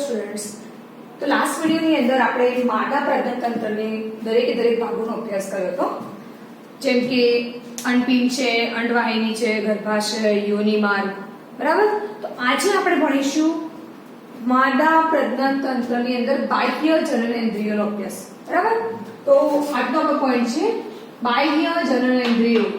Students, તો last વિડિયોની અંદર આપણે માદા પ્રજનનતંત્રને દરેકે દરેક ભાગોનો અભ્યાસ કર્યો હતો, જેમ કે અંડપિંડ છે, અંડવાહિની છે, ગર્ભાશય, યોનિમાર્ગ, બરાબર. તો આજે આપણે ભણીશું માદા પ્રજનનતંત્રની અંદર બાહ્ય જનનેન્દ્રિયોનો અભ્યાસ, બરાબર. તો આજનો આપણો પોઈન્ટ છે બાહ્ય જનનેન્દ્રિયો.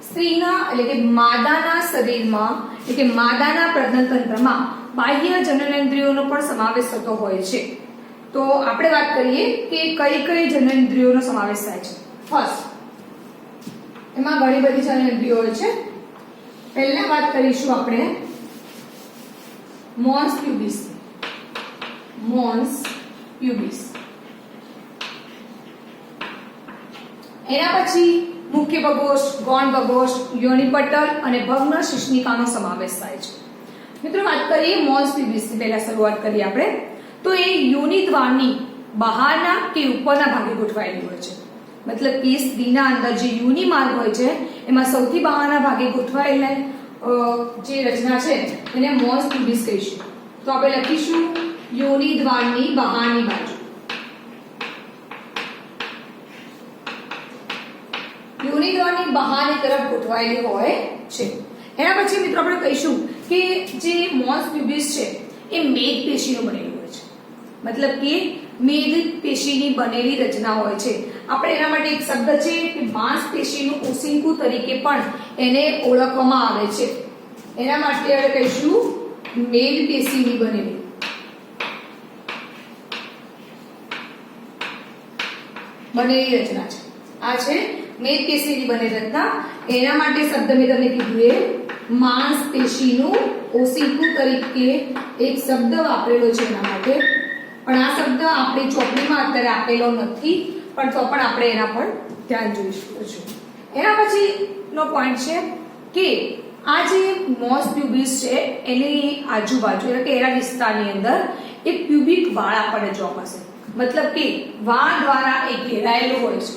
સ્ત્રીના એટલે કે માદાના શરીરમાં એટલે કે માદાના પ્રજનનતંત્રમાં બાહ્ય જનનેન્દ્રિયોનો પણ સમાવેશ થતો હોય છે. તો આપણે વાત કરીએ કે કઈ કઈ જનનેન્દ્રિયોનો સમાવેશ થાય છે. ફર્સ્ટ, એમાં ઘણી બધી જનનેન્દ્રિયો હોય છે. પહેલા વાત કરીશું આપણે મોન્સ પ્યુબિસ. મોન્સ પ્યુબિસ, એના પછી મુખ્ય બગોષ્ઠ, ગૌણ બગોષ્ઠ, યોનિપટલ અને ભગ્ન શિશ્નિકાનો સમાવેશ થાય છે. મિત્રો વાત કરીએ મોન્સ પ્યુબિસની પહેલા શરૂઆત કરીએ આપણે. તો એ યોનિ દ્વારની બહારના કે ઉપરના ભાગે ગોઠવાયેલી હોય છે. મતલબ કે સ્ત્રીના અંદર જે યોનિ માર્ગ હોય છે એમાં સૌથી બહારના ભાગે ગોઠવાયેલા જે રચના છે એને મોન્સ પ્યુબિસ કહીશું. તો આપણે લખીશું યોનિ દ્વારની બહારની બાજુ. યોનિ દ્વારની બહારની તરફ ગોઠવાયેલી હોય છે. એના પછી મિત્રો આપણે કહીશું કે જે મોન્સ પ્યુબિસ છે એ મેદ પેશીનો બનેલું હોય છે. મતલબ કે મેદ પેશીની બનેલી રચના હોય છે. આપણે એના માટે એક શબ્દ છે કે માંસપેશીનું ઓસિંકુ તરીકે પણ એને ઓળખવામાં આવે છે. એના માટે આપણે કહીશું મેદ પેશીની બનેલી. રચના છે આ છે મેદ પેશીની બનેલી રચના. એના માટે શબ્દ મેં તમને કીધું એ માંસપેશીનું ઓસિંકુ તરીકે એક શબ્દ વાપરેલો છે એના માટે. પણ આ શબ્દ આપણી ચોપડીમાં અત્યારે આપેલો નથી, પણ તો પણ આપણે એના પર ધ્યાન જોઈશું. એના પછી નો પોઈન્ટ છે કે આ જે મોન્સ પ્યુબિસ છે એની આજુબાજુ એટલે કે એના વિસ્તારની અંદર એક પ્યુબિક વાળ આપણને જોવા મળશે. મતલબ કે વાળ દ્વારા એ ઘેરાયેલું હોય છે.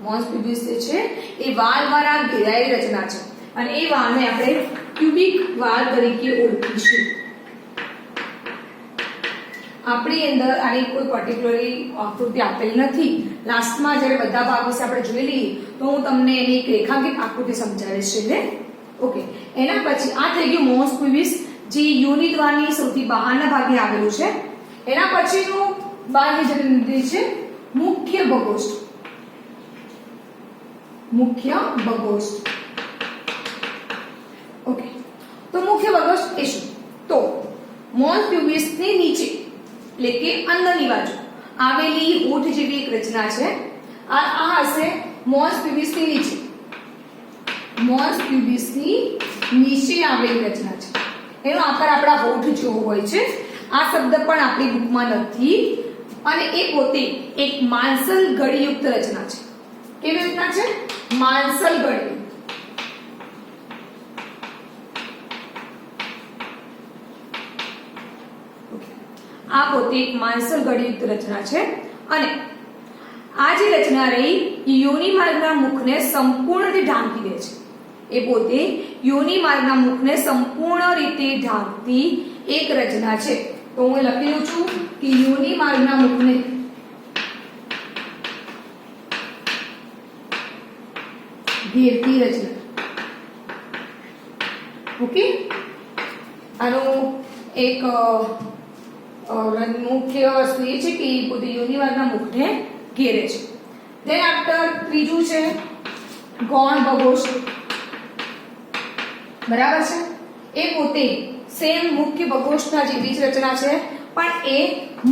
મોન્સ પ્યુબિસ જે છે એ વાળ દ્વારા ઘેરાયેલી રચના છે અને એ વાળને આપણે પ્યુબિક વાળ તરીકે ઓળખીશું. આપણી અંદર આની કોઈ પર્ટિક્યુલરલી આકૃતિ આપેલી નથી. લાસ્ટમાં જ્યારે બધા ભાગ વિશે આપણે જોઈ લઈએ તો હું તમને એની એક રેખાંકિત આકૃતિ સમજાવીશ. એટલે ઓકે, એના પછી આ થઈ ગયું મોન્સ પ્યુબિસ, જે યોનિ દ્વારની સૌથી બહારના ભાગે આવેલું છે. એના પછીનું બાહ્ય જનનેન્દ્રિય છે મુખ્ય બગોષ્ઠ. મુખ્ય બગોષ્ઠ. ઓકે, તો મુખ્ય બગોષ્ઠ એ શું? તો મોન્સ પ્યુબિસની નીચે એટલે કે અંદરની બાજુ આવેલી હોઠ જેવી એક રચના છે. આ હશે મોન્સ પ્યુબિસની નીચે. મોન્સ પ્યુબિસની નીચે આવેલી રચના છે. એનો આકાર આપણા હોઠ જેવો હોય છે. આ શબ્દ પણ આપણી બુકમાં નથી અને એ પોતે એક માંસલ ગળયુક્ત રચના છે. કેવી રચના છે? માંસલ ગળી. આ પોતે એક માંસલ ગળયુક્ત રચના છે અને આ જે રચના રહી યોનિ માર્ગના મુખને સંપૂર્ણ રીતે ઢાંકી દે છે. એ પોતે યોનિ માર્ગના મુખને સંપૂર્ણ રીતે ઢાંકતી એક રચના છે. તો હું લખી લઉં છું કે યોનિ માર્ગના મુખને ઘેરતી રચના. ઓકે, આનો એક મુખ્ય વસ્તુ એ છે કે પોતે યોનિ માર્ગના મુખને ઘેરે છે. ધેન આફ્ટર ત્રીજું છે ગૌણ બગોષ્ઠ. બરાબર છે. એ પોતે સેમ મુખ્ય બગોષ્ઠના જેવી જ રચના છે, પણ એ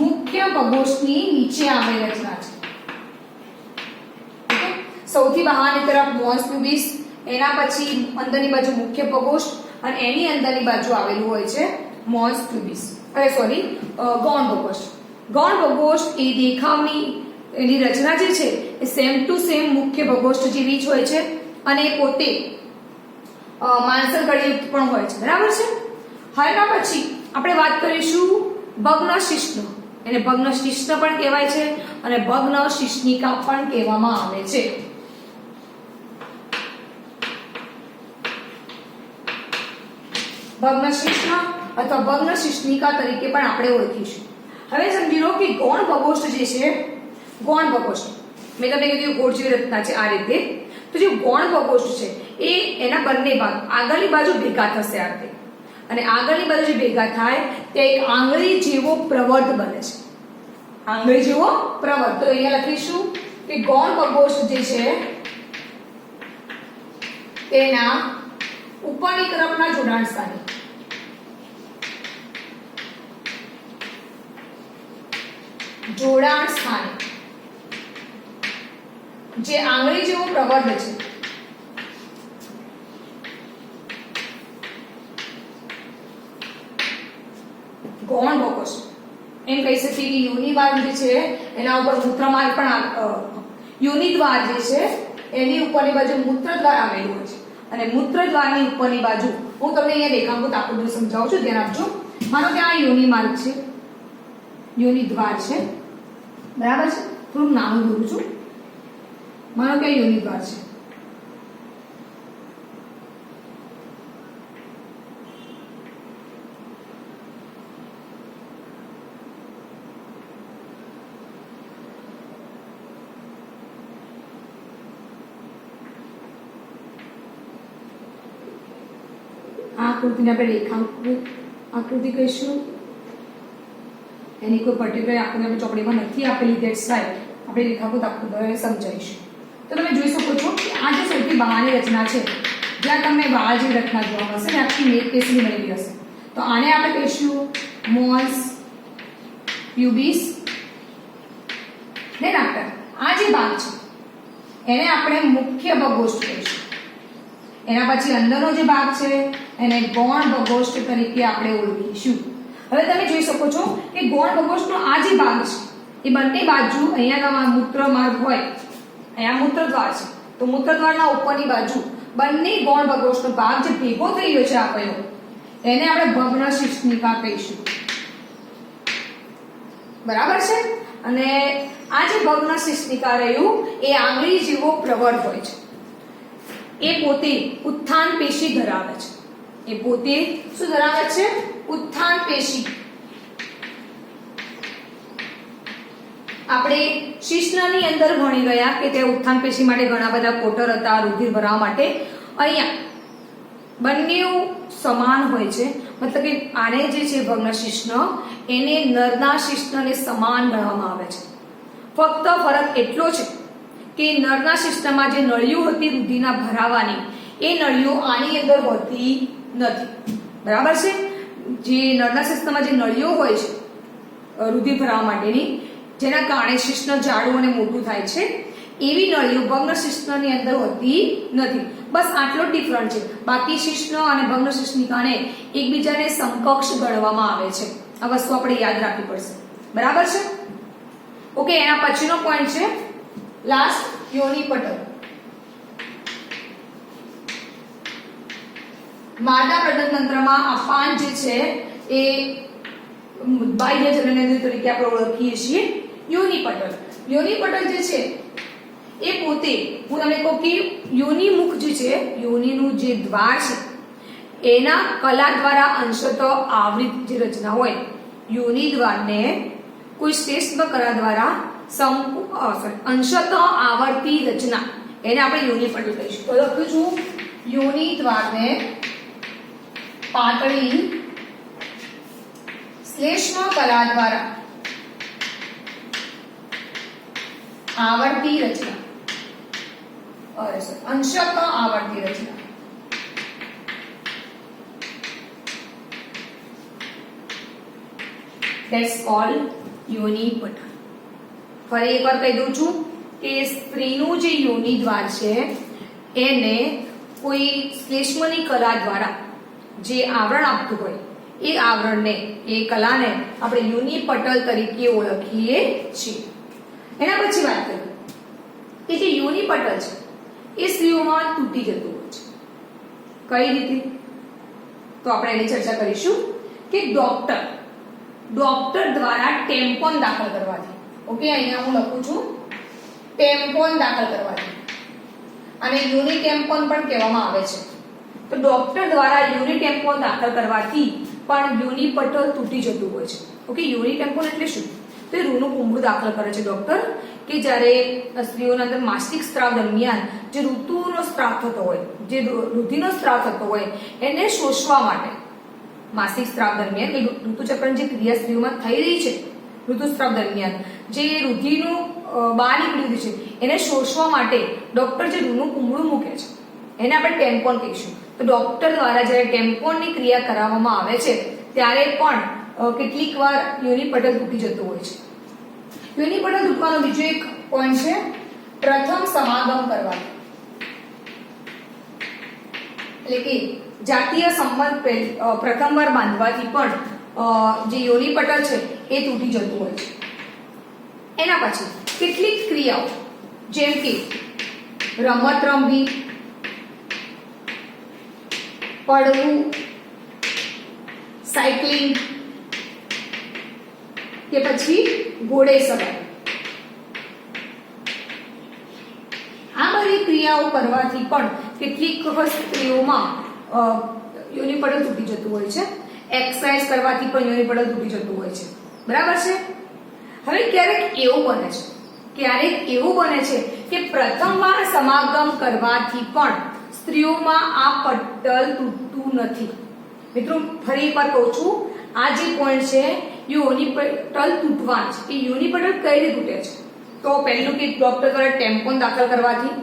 મુખ્ય બગોષ્ઠની નીચે આવેલી રચના છે. ઓકે, સૌથી બહારની તરફ મોન્સ પ્યુબિસ, એના પછી અંદરની બાજુ મુખ્ય બગોષ્ઠ અને એની અંદરની બાજુ આવેલું હોય છે મોન્સ પ્યુબિસ. ગૌણ બગોષ્ઠ. ગૌણ બગોષ્ઠ એ દેખાવની એની રચના જે છે એ સેમ ટુ સેમ મુખ્ય બગોષ્ઠ જેવી જ હોય છે અને એ પોતે માંસલ ગળયુક્ત પણ હોય છે. બરાબર છે. એના પછી આપણે વાત કરીશું ભગ્ન શિશ્ન. એને ભગ્ન શિશ્ન પણ કહેવાય છે અને ભગ્ન શિશ્નિકા પણ કહેવામાં આવે છે. ભગ્ન શિશ્ન અથવા ભગ્ન શિશ્નિકા તરીકે પણ આપણે ઓળખીશું. હવે સમજી લો કે ગૌણ પ્રકોષ્ઠ જે છે, ગૌણ પ્રકોષ્ઠ મેં તમને કીધું ગોળ જેવી રચના છે આ રીતે. તો જે ગૌણ પ્રકોષ્ઠ છે એ એના બંને ભાગ આગળની બાજુ ભેગા થશે આ રીતે, અને આગળની બાજુ જે ભેગા થાય તે એક આંગળી જેવો પ્રવર્ત બને છે. આંગળી જેવો પ્રવર્ત. તો અહીંયા લખીશું કે ગૌણ પ્રકોષ્ઠ જે છે તેના ઉપરની તરફના જોડાણ સ્થાને જે આંગળી જેવો પ્રવર્ત છે ગૌણ પ્રકોષ્ઠ એમ કહી શકીએ કે યોનિ ભાગ જે છે એના ઉપર મૂત્રમાર્ગ પણ યોનિ દ્વાર જે છે એની ઉપરની બાજુ મૂત્ર દ્વાર આવેલું હોય છે, અને મૂત્ર દ્વારની ઉપરની બાજુ હું તમને અહીંયા રેખાંકિત આકૃતિ સમજાવું છું, ધ્યાન આપજો. માનો કે આ યોનિ માર્ગ છે, યોનિ દ્વાર છે, બરાબર છે. થોડું નાનું દોરું છું. માનો કે આ યોનિ દ્વાર છે. આકૃતિને આપણે રેખાંકિત આકૃતિ કહીશું. એની કોઈ પર્ટિક્યુલર આકૃતિ આપણે ચોપડીમાં નથી આપેલી, ધેટ્સ વાય આપણે રેખાંકિત આકૃતિ સમજાવીશું. તો તમે જોઈ શકો છો કે આ જે સૌથી બહારની રચના છે, જ્યાં તમને વાળ જેવી રચના જોવા મળશે ને આખી મેઘપેશી બનેલી હશે, તો આને આપણે કહીશું મોન્સ પ્યુબિસ. દેન આફ્ટર આ જે ભાગ છે એને આપણે મુખ્ય પ્રકોષ્ઠ કહીશું. એના પછી અંદરનો જે ભાગ છે એને ગૌણ પ્રકોષ્ઠ તરીકે આપણે ઓળખીશું. હવે તમે જોઈ શકો છો કે ગૌણ પ્રકોષ્ઠનો આ જે ભાગ છે એ બંને બાજુ અહીંયા મૂત્ર માર્ગ હોય, અહીંયા મૂત્રદ્વાર છે, તો મૂત્રદ્વારના ઉપરની બાજુ બંને ગૌણ પ્રકોષ્ઠનો ભાગ જે ભેગો થઈ ગયો છે આ કયો એને આપણે ભગ્ન શિશ્નિકા કહીશું. બરાબર છે. અને આ જે ભગ્ન શિશ્નિકા રહ્યું એ આંગળી જેવો પ્રવર્ત હોય છે. એ પોતે ઉત્થાન પેશી ધરાવે છે. એ પોતે શું ધરાવે છે? ઉત્થાન પેશી. આપણે શિશ્નની અંદર ભણી ગયા કે તે ઉત્થાન પેશી માટે ઘણા બધા કોટર હતા રુધિર ભરાવા માટે. અહીંયા બંને સમાન હોય છે, મતલબ કે આને જે છે ભગ્ન શિશ્ન એને નરના શિશ્નને સમાન ગણવામાં આવે છે. ફક્ત ફરક એટલો છે કે નરના શિશ્નમાં જે નળીઓ હતી રુધિરના ભરાવાની એ નળીઓ આની અંદર હોતી નથી. બરાબર છે. જે નરના શિશ્નમાં જે નળીઓ હોય છે રુધિર ભરાવા માટેની, જેના કારણે શિશ્ન જાડું અને મોટું થાય છે, એવી નળીઓ ભગ્ન શિશ્નની અંદર હોતી નથી. બસ આટલો જ ડિફરન્ટ છે. બાકી શિશ્ન અને ભગ્ન શિશ્નિકાને એકબીજાને સમકક્ષ ગણવામાં આવે છે. આ વસ્તુ આપણે યાદ રાખવી પડશે. બરાબર છે. ઓકે. એના પછીનો પોઈન્ટ છે લાસ્ટ યોનિ પટલ. માદા પ્રજનન તંત્રમાં આ પાન જે છે એ બાહ્ય જનનેન્દ્રિય તરીકે આપણે ઓળખીએ છીએ. યોનિ પટલ. યોનિ પટલ જે છે એ પોતે હું તમને કહું કે યોનિ મુખ જે છે, યોનિનું જે દ્વાર છે એના કલા દ્વારા અંશતઃ આવૃત જે રચના હોય, યોનિ દ્વારને કોઈ શ્રેષ્ઠ કલા દ્વારા અંશતઃ આવર્તી રચના એને આપણે યોનિ પટલ કહીશું. તો લખું છું યોનિ દ્વારને પાતળી શ્લેષ્મ કલા દ્વારા આવર્તી રચના, અંશતઃ આવર્તી રચના. That's called યોનિ પટલ. ફરી એકવાર કહી દઉં છું કે સ્ત્રીનું જે યોનિ દ્વાર છે એને કોઈ શ્લેષ્મની કલા દ્વારા જે આવરણ આપતું હોય એ આવરણને, એ કલાને આપણે યોનિ પટલ તરીકે ઓળખીએ છીએ. એના પછી વાત કરીએ કે જે યોનિ પટલ છે એ સ્ત્રીઓમાં તૂટી જતું હોય છે. કઈ રીતે? તો આપણે એની ચર્ચા કરીશું કે ડોક્ટર દ્વારા ટેમ્પોન દાખલ કરવાથી. ઓકે. અહીંયા હું લખું છું ટેમ્પોન દાખલ કરવાથી, અને યોનિ ટેમ્પોન પણ કહેવામાં આવે છે. તો ડોક્ટર દ્વારા યોની ટેમ્પોન દાખલ કરવાથી પણ યોની પટલ તૂટી જતું હોય છે. ઓકે, યોની ટેમ્પોન એટલે શું? તો એ રૂનું કુંભળું દાખલ કરે છે ડોક્ટર કે જ્યારે સ્ત્રીઓના અંદર માસિક સ્ત્રાવ દરમિયાન જે ઋતુનો સ્ત્રાવ થતો હોય, જે રુધિરનો સ્ત્રાવ થતો હોય એને શોષવા માટે માસિક સ્ત્રાવ દરમિયાન એ ઋતુચક્રની જે ક્રિયા સ્ત્રીઓમાં થઈ રહી છે ઋતુસ્ત્રાવ દરમિયાન જે રુધિરનું બહાર નીકળ્યું છે એને શોષવા માટે ડોક્ટર જે રૂનું કુંભળું મૂકે છે એને આપણે ટેમ્પોન કહીશું. તો ડોક્ટર દ્વારા જ્યારે ટેમ્પોનની ક્રિયા કરાવવામાં આવે છે ત્યારે પણ કેટલીક વાર યોની પટલ તૂટી જતું હોય છે. યોની પટલ તૂટવાનો બીજો એક પોઈન્ટ છે પ્રથમ સમાગમ કરવાથી, એટલે કે જાતીય સંબંધ પ્રથમવાર બાંધવાથી પણ જે યોની પટલ છે એ તૂટી જતું હોય છે. એના પછી કેટલીક ક્રિયાઓ જેમ કે રમત રમવી, પડવું, સાયકલિંગ કે પછી ઘોડે સવારી, આ બધી ક્રિયાઓ કરવાથી પણ કેટલીક સ્ત્રીઓમાં યોની પટલ તૂટી જતું હોય છે. એક્સરસાઇઝ કરવાથી પણ યોની પટલ તૂટી જતું હોય છે. બરાબર છે. હવે ક્યારેક એવું બને છે કે પ્રથમવાર સમાગમ કરવાથી પણ સ્ત્રીઓમાં આ પટલ તૂટતું નથી. મિત્રો ફરી એકવાર કહું છું, આ જે પોઈન્ટ છે યોની પટલ તૂટવાની છે. એ યોની પટલ કઈ રીતે તૂટે છે? તો પહેલું કે ડોક્ટર દ્વારા ટેમ્પોન દાખલ કરવાથી.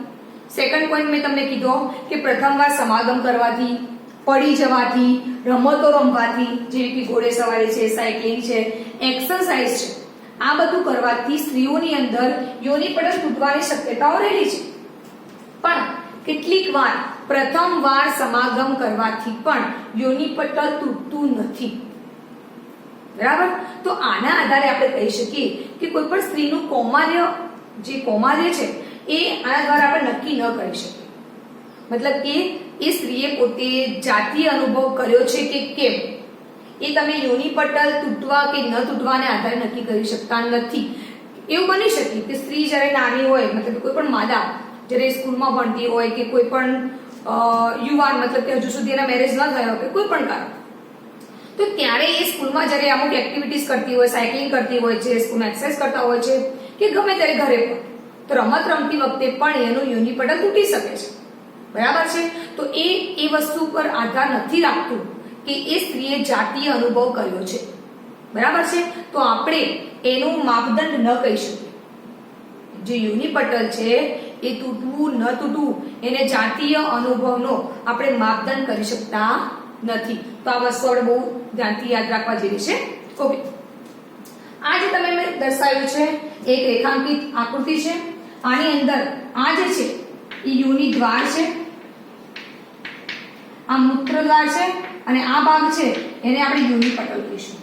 સેકન્ડ પોઈન્ટ મેં તમને કીધો કે પ્રથમવાર સમાગમ કરવાથી, પડી જવાથી, રમતો રમવાથી જેવી કે ઘોડે સવારી છે, સાયકલિંગ છે, એક્સરસાઇઝ છે, આ બધું કરવાથી સ્ત્રીઓની અંદર યોની પટલ તૂટવાની શક્યતાઓ રહેલી છે. પણ કેટલીક વાર પ્રથમવાર સમાગમ કરવાથી પણ યોની પટલ તૂટતું નથી. બરાબર. તો આના આધારે આપણે કહી શકીએ કે કોઈ પણ સ્ત્રીનું કૌમાર્ય છે એ આના દ્વારા આપણે નક્કી ન કરી શકીએ. મતલબ કે એ સ્ત્રીએ પોતે જાતીય અનુભવ કર્યો છે કે કેમ એ તમે યોની પટલ તૂટવા કે ન તૂટવાને આધારે નક્કી કરી શકતા નથી. એવું બની શકે કે સ્ત્રી જ્યારે નાની હોય, મતલબ કોઈ પણ માદા જ્યારે સ્કૂલમાં ભણતી હોય કે કોઈ પણ યુવાન, મતલબ કે હજુ સુધી એના મેરેજ ન થયા હોય કે કોઈ પણ કારણ, તો ત્યારે એ સ્કૂલમાં જ્યારે અમુક એક્ટિવિટીઝ કરતી હોય, સાયકલિંગ કરતી હોય છે, સ્કૂલમાં એક્સરસાઇઝ કરતા હોય છે કે ગમે ત્યારે ઘરે પણ, તો રમત રમતી વખતે પણ એનું યોની પટલ તૂટી શકે છે. બરાબર છે. તો એ વસ્તુ પર આધાર નથી રાખતું કે એ સ્ત્રીએ જાતીય અનુભવ કર્યો છે. બરાબર છે. તો આપણે એનું માપદંડ ન કહી શકીએ. જે યોની પટલ છે એ તૂટવું ન તૂટવું એને જાતીય અનુભવનો આપણે માપદંડ કરી શકતા નથી. તો આ વસ્તુ આપણે બહુ ધ્યાનથી યાદ રાખવા જેવી છે. ઓકે, આ જે તમે મેં દર્શાવ્યું છે એક રેખાંકિત આકૃતિ છે. આની અંદર આ જે છે એ યોની દ્વાર છે, આ મૂત્ર દ્વાર છે અને આ ભાગ છે એને આપણે યોની પટલ કહીશું.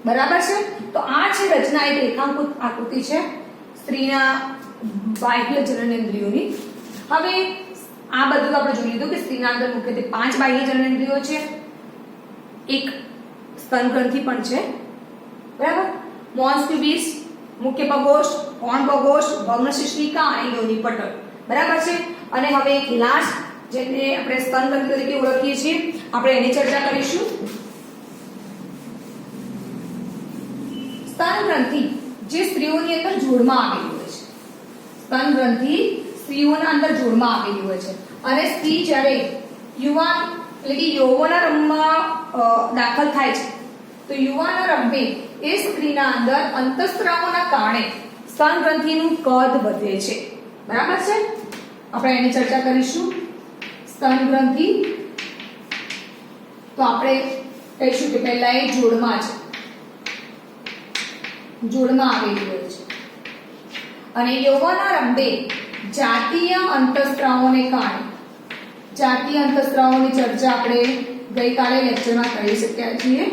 બરાબર છે. તો આ છે રચના એક રેખાંકિત આકૃતિ છે સ્ત્રીના બાહ્ય જનનેન્દ્રિયોની. હવે આ બધું આપણે જોઈ લીધું કે સ્ત્રીના અંદર મુખ્યત્વે 5 બાહ્ય જનનેન્દ્રિયો છે, એક સ્તન ગ્રંથિ પણ છે. બરાબર. મોન્સ પ્યુબિસ, મુખ્ય પ્રકોષ્ઠ, કોણ પ્રકોષ્ઠ, ભગ્ન શિશ્નિકા અને યોની પટલ. બરાબર છે. અને હવે એક લાસ્ટ જેને આપણે સ્તન ગ્રંથિ તરીકે ઓળખીએ છીએ, આપણે એની ચર્ચા કરીશું. સ્તન ગ્રંથિ જે સ્ત્રીઓની અંદર જોડમાં આવેલી હોય છે. સ્તન ગ્રંથિ સ્ત્રીઓના અંદર જોડમાં આવેલી હોય છે અને સ્ત્રી જ્યારે યુવાન એટલે કે યૌવનારંભમાં દાખલ થાય છે તો યુવાનારંભે એ સ્ત્રીના અંદર અંતઃસ્ત્રાવોના કારણે સ્તન ગ્રંથિનું કદ વધે છે. બરાબર છે. આપણે એની ચર્ચા કરીશું. સ્તન ગ્રંથિ તો આપણે કહીશું કે પહેલા એ જોડમાં છે, જોડમાં આવેલી હોય છે અને યૌવનારંભે જાતીય અંતઃસ્ત્રાવોને કારણે, જાતીય અંતઃસ્ત્રાવોની ચર્ચા આપણે ગઈકાલે લેક્ચરમાં કરી શક્યા છીએ,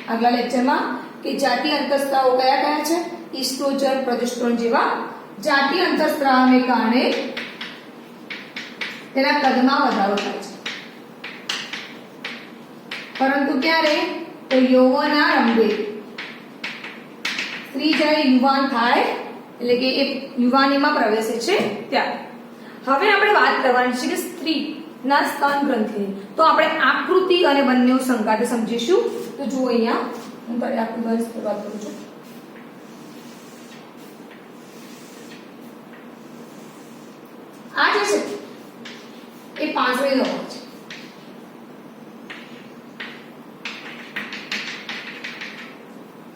આગલા લેક્ચરમાં, કે જાતીય અંતઃસ્ત્રાવો કયા કયા છે, ઇસ્ટ્રોજન, પ્રોજેસ્ટેરોન જેવા જાતીય અંતઃસ્ત્રાવોને કારણે તેના કદમાં વધારો થાય છે. પરંતુ ક્યારે? તો યૌવનારંભે, સ્ત્રી જ્યારે યુવાન થાય એટલે કે એ યુવાનીમાં પ્રવેશે છે ત્યારે. હવે આપણે વાત કરવાની છે કે સ્ત્રી ના સ્તન ગ્રંથિ. તો આપણે આકૃતિ અને બંને સંગાથે સમજીશું. તો જુઓ અહીંયા હું તારી આકૃતિ શરૂઆત કરું છું. આ જે છે એ પાંસળીનો ભાગ છે.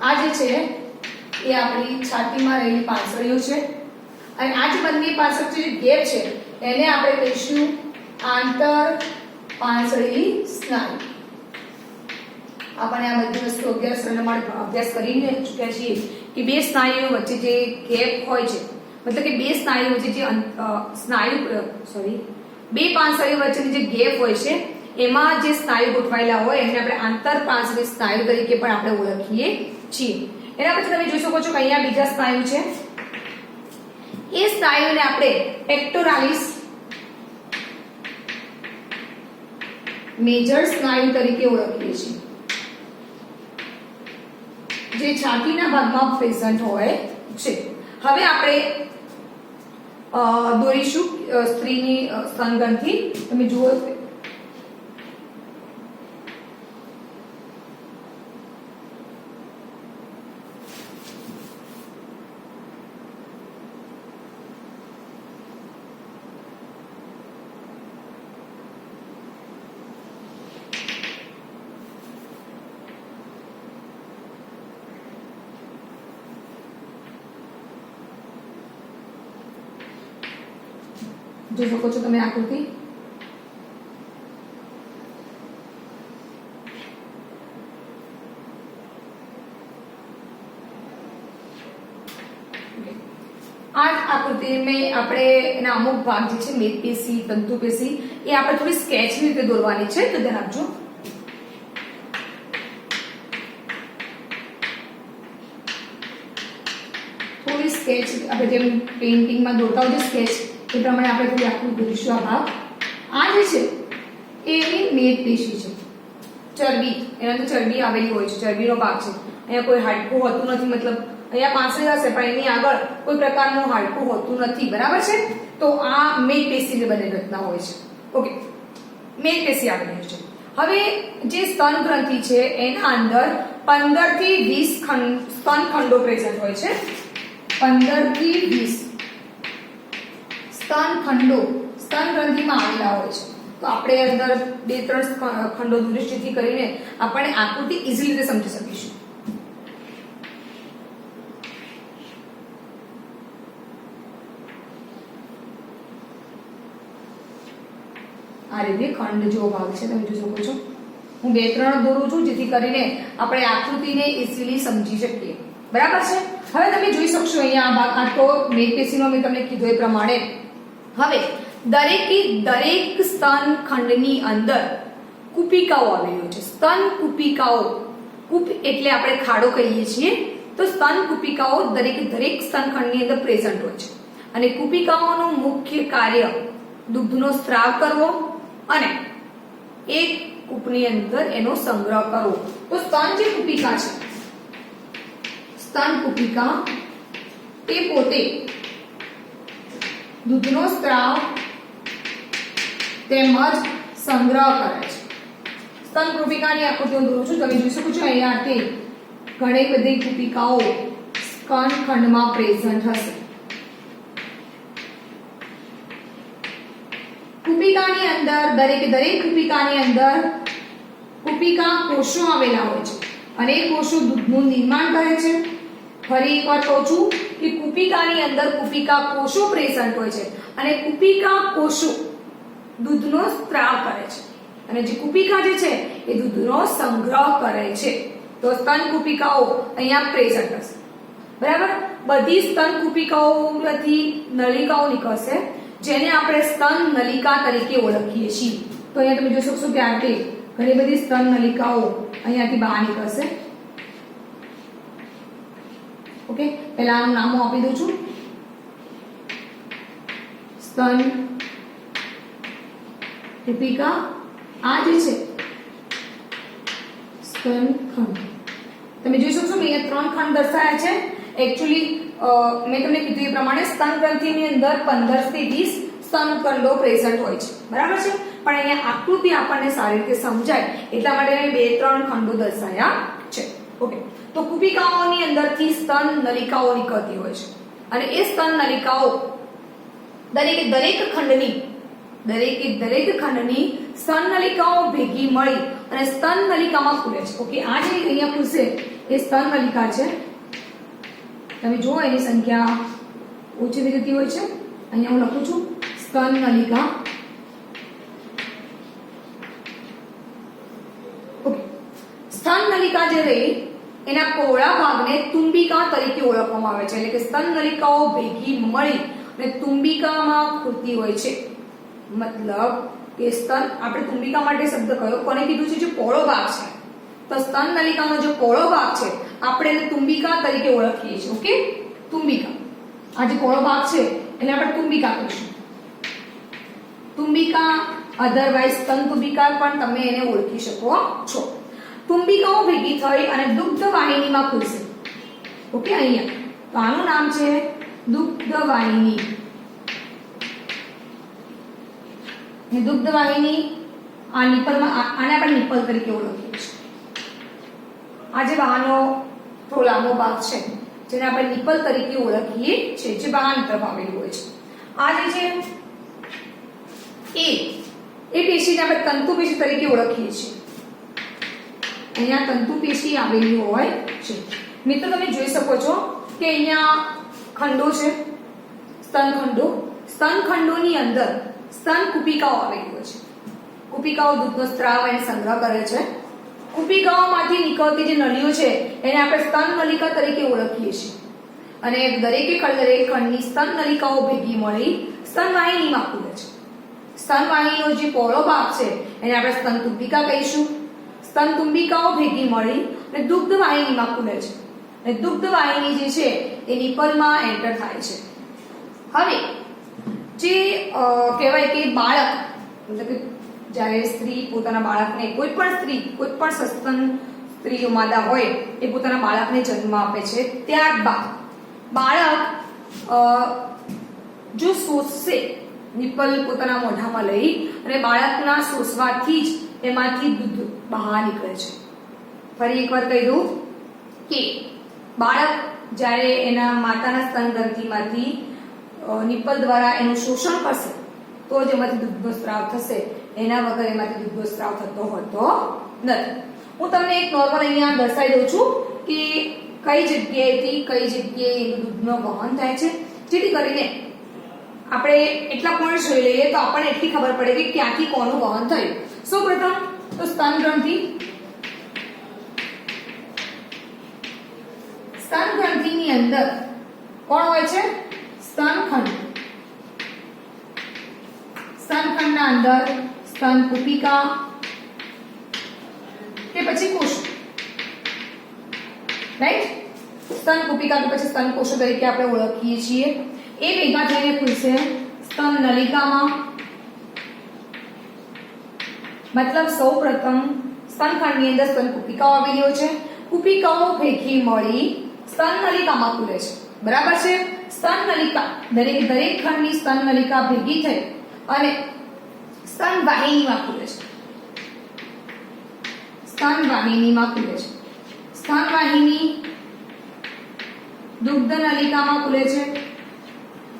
આ જે છે એ આપણી છાતીમાં રહેલી પાંસળીઓ છે અને આ જે બંને પાંસળ જે ગેપ છે એને આપણે કહીશું આંતર પાંસળી સ્નાયુ. આપણે આ બધી વસ્તુ 11 શ્રેણીમાં અભ્યાસ કરીને ચૂક્યા છીએ કે બે સ્નાયુઓ વચ્ચે જે ગેપ હોય છે, મતલબ કે બે સ્નાયુઓ વચ્ચે જે બે પાંસળીઓ વચ્ચેની જે ગેપ હોય છે એમાં જે સ્નાયુ ગોઠવાયેલા હોય એને આપણે આંતર પાંસળી સ્નાયુ તરીકે પણ આપણે ઓળખીએ છીએ. એના પછી તમે જોઈ શકો છો કે અહીંયા બીજા સ્નાયુ છે. એ સ્નાયુને આપણે પેક્ટોરાલિસ મેજર સ્નાયુ તરીકે ઓળખીએ છીએ, જે છાતીના ભાગમાં પ્રેઝન્ટ હોય છે. હવે આપણે દોરીશું સ્ત્રીની સ્તનગ્રંથિ. તમે જુઓ જોઈ શકો છો તમે આકૃતિ. આ આકૃતિ મેં આપણે એના અમુક ભાગ જે છે મેદપેશી, તંતુપેશી એ આપણે થોડી સ્કેચની રીતે દોરવાની છે, તો ધ્યાન આપજો. થોડી સ્કેચ આપણે જેમ પેઇન્ટિંગમાં દોરતા હોય સ્કેચ એ પ્રમાણે આપણે થોડી આકૃતિ દોરીશું. આ ભાગ આ જે છે એ એની મેદપેશી છે. ચરબી, એના તો ચરબી આવેલી હોય છે, ચરબીનો ભાગ છે. અહીંયા કોઈ હાડકું હોતું નથી, મતલબ અહીંયા પાંસળી હશે પણ એની આગળ કોઈ પ્રકારનું હાડકું હોતું નથી, બરાબર છે. તો આ મેદપેશીની બનેલી રચના હોય છે. ઓકે, મેદપેશી આવેલી છે. હવે જે સ્તન ગ્રંથિ છે એના અંદર 15 થી 20 સ્તન ખંડો પ્રેઝન્ટ હોય છે. 15 થી 20 સ્તન ખંડો સ્તન ગ્રંથિમાં આવેલા હોય છે. તો આપણે અંદર 2-3 ખંડો દૃષ્ટિથી કરીને આપણે આકૃતિ ઈઝીલી રીતે સમજી શકીશું. આ રીતે ખંડ જેવો ભાગ છે, તમે જોઈ શકો છો. હું 2-3 દોરું છું જેથી કરીને આપણે આકૃતિને ઈઝીલી સમજી શકીએ, બરાબર છે. હવે તમે જોઈ શકશો અહીંયા આ ભાગ, આ તો મેદપેશીનો મેં તમને કીધું એ પ્રમાણે. હવે દરેક સ્તન ખંડની અંદર કુપિકાઓ આવેલી હોય છે. સ્તન કુપિકાઓ, કુપ એટલે આપણે ખાડો કહીએ છીએ, તો સ્તન કુપિકાઓ દરેક સ્તન ખંડની અંદર પ્રેઝન્ટ હોય છે. અને કુપિકાઓનું મુખ્ય કાર્ય દૂધનો સ્ત્રાવ કરવો અને એક કૂપની અંદર એનો સંગ્રહ કરવો. તો સ્તન જે કુપિકા છે, સ્તન કુપિકા તે પોતે દૂધનો સ્ત્રાવ તેમજ સંગ્રહ કરે છે. સ્તન કુપિકાની આકૃતિ હું દોરું છું, તમે જોઈ શકો છો અહીંયાથી ઘણી બધી કુપિકાઓ સ્તન ખંડમાં પ્રેઝન્ટ હશે. કુપિકાની અંદર દરેક કુપિકાની અંદર કુપિકા કોષો આવેલા હોય છે અને એ કોષો દૂધનું નિર્માણ કરે છે. ફરી એકવાર કહું છું કે કુપિકાની અંદર કુપિકા કોષો પ્રેઝન્ટ હોય છે અને કુપિકા કોષો દૂધનો સ્ત્રાવ કરે છે અને જે કુપિકા જે છે એ દૂધનો સંગ્રહ કરે છે. તો સ્તન કુપિકાઓ અહીંયા પ્રેઝન્ટ હશે, બરાબર. બધી સ્તન કુપિકાઓમાંથી નલિકાઓ નીકળશે જેને આપણે સ્તન નલિકા તરીકે ઓળખીએ છીએ. તો અહીંયા તમે જોઈ શકશો કે આ રીતે ઘણી બધી સ્તન નલિકાઓ અહીંયાથી બહાર નીકળશે. ઓકે, પહેલા આનું નામ આપી દઉં છું. સ્તન કુપિકા, આ જે છે સ્તન ખંડ. તમે જોઈ શકશો કે અહીંયા 3 ખંડ દર્શાવ્યા છે. એકચ્યુઅલી મેં તમને કીધું એ પ્રમાણે સ્તન ગ્રંથિની અંદર 15 થી 20 સ્તનખંડો પ્રેઝન્ટ હોય છે, બરાબર છે. પણ અહીંયા આકૃતિ આપણને સારી રીતે સમજાય એટલા માટે મેં 2-3 ખંડો દર્શાવ્યા છે. ઓકે, તો કુપિકાઓની અંદરથી સ્તન નલિકાઓ નીકળતી હોય છે અને એ સ્તન નલિકાઓ દરેક ખંડની સ્તન નલિકાઓ ભેગી મળી અને સ્તન નલિકામાં ખુલે છે. ઓકે, આ જે અહીંયા ખુલશે એ સ્તન નલિકા છે. તમે જુઓ એની સંખ્યા ઓછી જતી હોય છે. અહીંયા હું લખું છું સ્તન નલિકા. ઓકે, સ્તન નલિકા જે રહી એના પહોળા ભાગને તુંબિકા તરીકે ઓળખવામાં આવે છે. એટલે કે સ્તન નલિકાઓ ભેગી મળી અને તુંબિકામાં ખુલતી હોય છે. મતલબ કે સ્તન, આપણે તુંબિકા માટે શબ્દ કયો કોને કીધું છે? જે પહોળો ભાગ છે. તો સ્તન નલિકાનો જે પહોળો ભાગ છે આપણે એને તુંબિકા તરીકે ઓળખીએ છીએ. ઓકે, તુંબિકા, આ જે પહોળો ભાગ છે એને આપણે તુંબિકા કહીશું. તુંબિકા, અધરવાઇઝ સ્તન તુંબિકા પણ તમે એને ઓળખી શકો છો. તુંબિકાઓ ભેગી થઈ અને દુગ્ધ વાહિનીમાં ખુલશે. ઓકે, અહીંયા તો આનું નામ છે દુગ્ધ વાહિની. દુગ્ધ વાહિની, આ નિપલમાં, આને આપણે નિપલ તરીકે ઓળખીએ છીએ. આ જે બહારનો થોડો લાંબો ભાગ છે જેને આપણે નિપલ તરીકે ઓળખીએ છીએ, જે બહારની તરફ આવેલું હોય છે. આ જે છે એ પેશીને આપણે તંતુ પેશી તરીકે ઓળખીએ છીએ. અહીંયા તંતુ પેશી આવેલી હોય છે. મિત્રો તમે જોઈ શકો છો કે અહીંયા ખંડો છે, સ્તનખંડો. સ્તનખંડોની અંદર સ્તન કુપિકાઓ આવેલી હોય છે. કુપિકાઓ દૂધનો સ્ત્રાવ અને સંગ્રહ કરે છે. કુપિકાઓમાંથી નીકળતી જે નળીઓ છે એને આપણે સ્તન નલિકા તરીકે ઓળખીએ છીએ. અને દરેક ખંડની સ્તન નલિકાઓ ભેગી મળી સ્તન વાહિનીમાં ખુલે છે. સ્તન વાહિનીનો જે પહોળો ભાગ છે એને આપણે સ્તન તુંબિકા કહીશું. સ્તન તુંબિકાઓ ભેગી મળી અને દુગ્ધ વાહિનીમાં ખુલે છે. અને દુગ્ધ વાહિની જે છે એ નિપલમાં એન્ટર થાય છે. હવે જે કહેવાય કે બાળક, મતલબ કે જ્યારે સ્ત્રી પોતાના બાળકને, કોઈ પણ સસ્તન સ્ત્રીઓ માદા હોય એ પોતાના બાળકને જન્મ આપે છે, ત્યારબાદ બાળક જો શોષશે, નિપલ પોતાના મોઢામાં લઈ અને બાળકના શોષવાથી જ એમાંથી દૂધ બહાર નીકળે છે. ફરી એકવાર કહી દઉં કે બાળક જ્યારે એના માતાના સ્તન ગ્રંથિમાંથી નિપલ દ્વારા એનું શોષણ કરશે તો જ એમાંથી દૂધનો સ્ત્રાવ થશે. એના વગર એમાંથી દૂધનો સ્ત્રાવ થતો હોતો નથી. હું તમને એક નોર્મલ અહીંયા દર્શાવી દઉં છું કે કઈ જગ્યાએથી કઈ જગ્યાએ એનું દૂધનો વહન થાય છે, જેથી કરીને આપણે એટલા પોઈન્ટ જોઈ લઈએ તો આપણને એટલી ખબર પડે કે ક્યાંથી કોનું વહન થયું. સૌપ્રથમ તો સ્તન ગ્રંથિ. સ્તન ગ્રંથિની અંદર કોણ હોય છે? સ્તનખંડ. સ્તનખંડના અંદર સ્તન કુપિકા કે પછી કોષ, રાઈટ? સ્તન કુપિકા કે પછી સ્તન કોષો તરીકે આપણે ઓળખીએ છીએ. એ ભેગા થઈને ખુલશે સ્તન નલિકામાં. મતલબ સૌપ્રથમ સ્તનખંડની અંદર સ્તન કુપિકાઓ આવેલી હોય છે. કુપિકાઓ ભેગી મળી સ્તન નલિકામાં ખુલે છે, બરાબર છે? સ્તન નલિકા, દરેક ખંડની સ્તન નલિકા ભેગી થઈ અને સ્તન વાહિનીમાં ખુલે છે. સ્તન વાહિનીમાં ખુલે છે. સ્તન વાહિની દુગ્ધ નલિકામાં ખુલે છે.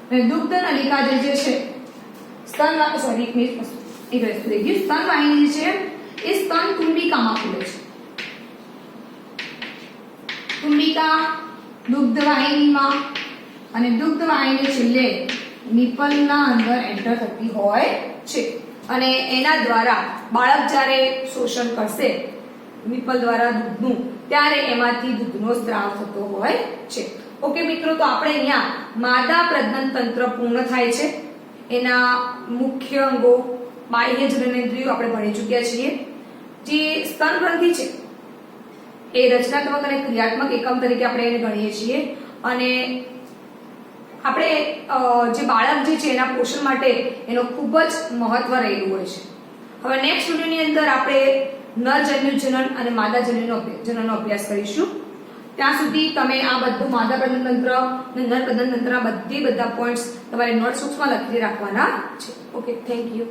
અને દુગ્ધ નલિકા જે છે સ્તન વાહિની છે એ સ્તન તુંબિકામાં ખુલે છે. તુંબિકા દુગ્ધ વાહિનીમાં અને દુગ્ધ વાહિની છેલ્લે નિપલના અંદર એન્ટર થતી હોય છે. અને એના દ્વારા બાળક જ્યારે શોષણ કરશે નિપલ દ્વારા દૂધનું, ત્યારે એમાંથી દૂધનો સ્ત્રાવ થતો હોય છે. ઓકે મિત્રો, તો આપણે અહીંયા માદા પ્રજનન તંત્ર પૂર્ણ થાય છે. એના મુખ્ય અંગો, બાહ્ય જનનેન્દ્રિયો આપણે ભણી ચૂક્યા છીએ. જે સ્તન ગ્રંથિ છે એ રચનાત્મક અને ક્રિયાત્મક એકમ તરીકે આપણે એને ગણીએ છીએ. અને આપણે જે બાળક જે છે એના પોષણ માટે એનો ખૂબ જ મહત્વ રહેલું હોય છે. હવે નેક્સ્ટ વિડિયોની અંદર આપણે નરજન્યુ જનન અને માદા જન્યુનો જનનનો અભ્યાસ કરીશું. ત્યાં સુધી તમે આ બધું માદા પ્રજનન તંત્ર નર પ્રજનન તંત્ર બધા પોઈન્ટ્સ તમારે નોટબુક્સમાં લખી રાખવાના છે. Okay, thank you.